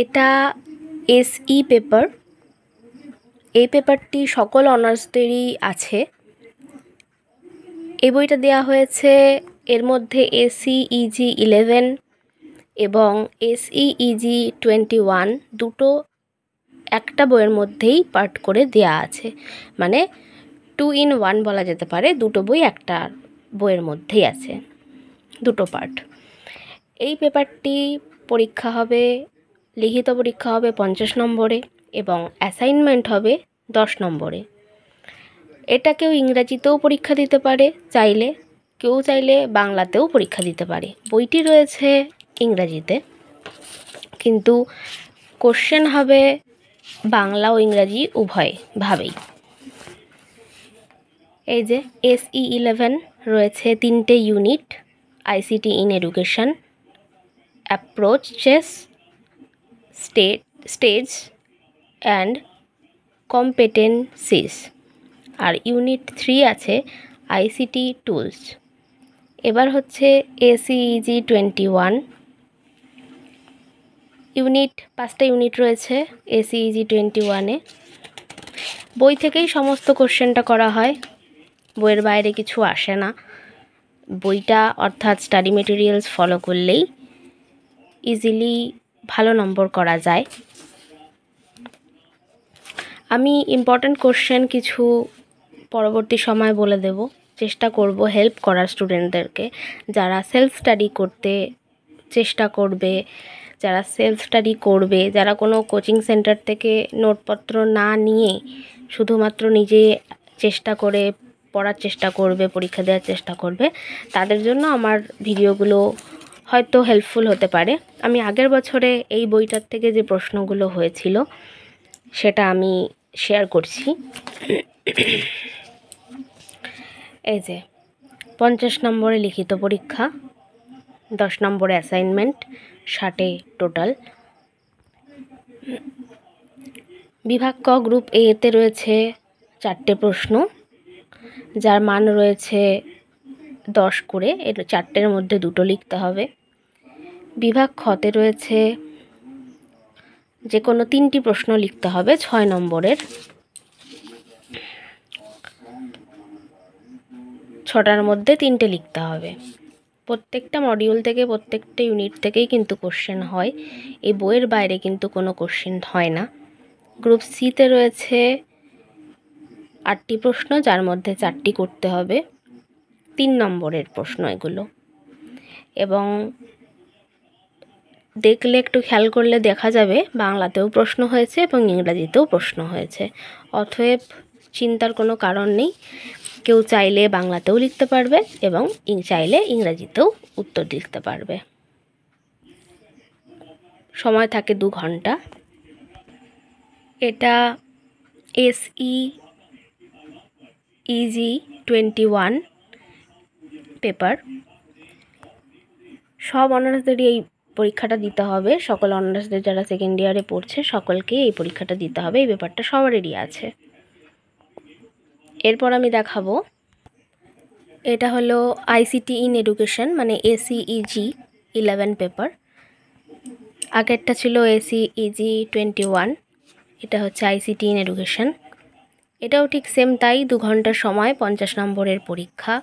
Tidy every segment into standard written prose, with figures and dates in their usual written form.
এটা SE paper. এই পেপারটি সকল অনার্সদেরই আছে। এই বইটা দেওয়া হয়েছে, এর মধ্যে এসই ইজি 11 এবং এসই ইজি 21 দুটো একটা বইয়ের মধ্যেই পার্ট করে দেয়া আছে, মানে 2 in 1 বলা যেতে পারে। দুটো বই একটা বইয়ের মধ্যেই আছে, দুটো পার্ট। এই পেপারটি পরীক্ষা হবে, লিখিত পরীক্ষা হবে 50 নম্বরে এবং অ্যাসাইনমেন্ট হবে 10 নম্বরে। এটা কেউ ইংরাজিতেও পরীক্ষা দিতে পারে চাইলে, কেউ চাইলে বাংলাতেও পরীক্ষা দিতে পারে। বইটি রয়েছে ইংরাজিতে, কিন্তু কোশ্চেন হবে বাংলা ও ইংরাজি উভয়ভাবেই। এই যে এসই 11 রয়েছে 3টে unit: ICT in education, approaches, stage and competencies. আর ইউনিট 3 আছে আইসিটি টুলস। এবার হচ্ছে এসইজি 21 ইউনিট, 5টা ইউনিট রয়েছে এসইজি 21-এ। বই থেকেই সমস্ত কোশ্চেনটা করা হয়, বইয়ের বাইরে কিছু আসে না। বইটা অর্থাৎ স্টাডি মেটেরিয়ালস ফলো করলেই ইজিলি ভালো নম্বর করা যায়। আমি ইম্পর্ট্যান্ট কোশ্চেন কিছু পরবর্তী সময় বলে দেব, চেষ্টা করব হেল্প করার স্টুডেন্টদেরকে, যারা সেলফ স্টাডি করতে চেষ্টা করবে, যারা সেলফ স্টাডি করবে, যারা কোনো কোচিং সেন্টার থেকে নোটপত্র না নিয়ে শুধুমাত্র নিজে চেষ্টা করে পড়ার চেষ্টা করবে, পরীক্ষা দেওয়ার চেষ্টা করবে, তাদের জন্য আমার ভিডিওগুলো হয়তো হেল্পফুল হতে পারে। আমি আগের বছরে এই বইটার থেকে যে প্রশ্নগুলো হয়েছিল সেটা আমি শেয়ার করছি। এই যে 50 নম্বরে লিখিত পরীক্ষা, 10 নম্বরে অ্যাসাইনমেন্ট, 60 টোটাল। বিভাগ ক গ্রুপ এতে রয়েছে 4টে প্রশ্ন, যার মান রয়েছে 10 করে। এর 4টের মধ্যে 2টো লিখতে হবে। বিভাগ খতে রয়েছে যে কোনো 3টি প্রশ্ন লিখতে হবে 6 নম্বরের। 6টার মধ্যে 3টে লিখতে হবে। প্রত্যেকটা মডিউল থেকে, প্রত্যেকটা ইউনিট থেকেই কিন্তু কোশ্চেন হয়, এই বইয়ের বাইরে কিন্তু কোনো কোশ্চেন হয় না। গ্রুপ সিতে রয়েছে 8টি প্রশ্ন, যার মধ্যে 4টি করতে হবে, 3 নম্বরের প্রশ্ন এগুলো। এবং দেখলে, একটু খেয়াল করলে দেখা যাবে বাংলাতেও প্রশ্ন হয়েছে এবং ইংরাজিতেও প্রশ্ন হয়েছে। অতএব চিন্তার কোনো কারণ নেই, কেউ চাইলে বাংলাতেও লিখতে পারবে এবং চাইলে ইংরাজিতেও উত্তর লিখতে পারবে। সময় থাকে 2 ঘন্টা। এটা এসই ইজি 21 পেপার। সব অনার্সদেরই এই পরীক্ষাটা দিতে হবে, সকল অনার্সদের যারা সেকেন্ড ইয়ারে পড়ছে সকলকেই এই পরীক্ষাটা দিতে হবে। এই পেপারটা সবারই আছে। এরপর আমি দেখাবো, এটা হলো আইসিটি ইন এডুকেশন, মানে এসইজি 11 পেপার। আগেরটা ছিল এসইজি 21, এটা হচ্ছে আইসিটি ইন এডুকেশন। এটাও ঠিক সেম তাই, 2 ঘন্টার সময়, 50 নম্বরের পরীক্ষা।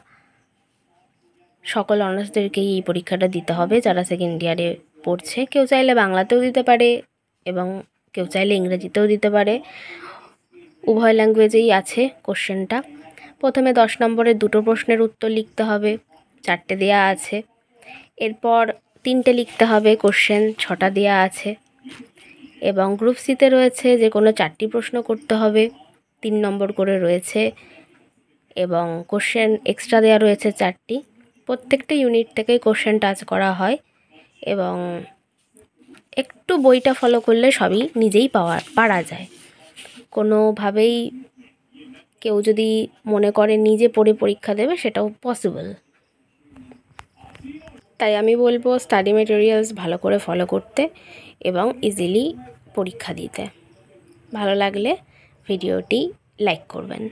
সকল অনার্সদেরকেই এই পরীক্ষাটা দিতে হবে যারা সেকেন্ড ইয়ারে পড়ছে। কেউ চাইলে বাংলাতেও দিতে পারে এবং কেউ চাইলে ইংরেজিতেও দিতে পারে, উভয় ল্যাঙ্গুয়েজেই আছে কোশ্চেনটা। প্রথমে 10 নম্বরের 2টো প্রশ্নের উত্তর লিখতে হবে, 4টে দেয়া আছে। এরপর 3টে লিখতে হবে, কোশ্চেন 6টা দেয়া আছে। এবং গ্রুপ সিতে রয়েছে যে কোনো 4টি প্রশ্ন করতে হবে, 3 নম্বর করে রয়েছে এবং কোশ্চেন এক্সট্রা দেওয়া রয়েছে 4টি। প্রত্যেকটা ইউনিট থেকেই কোশ্চেন টাচ করা হয় এবং একটু বইটা ফলো করলে সবই নিজেই পারা যায়। কোনোভাবেই কেউ যদি মনে করে নিজে পড়ে পরীক্ষা দেবে, সেটাও পসিবল। তাই আমি বলবো স্টাডি মেটেরিয়ালস ভালো করে ফলো করতে এবং ইজিলি পরীক্ষা দিতে। ভালো লাগলে ভিডিওটি লাইক করবেন।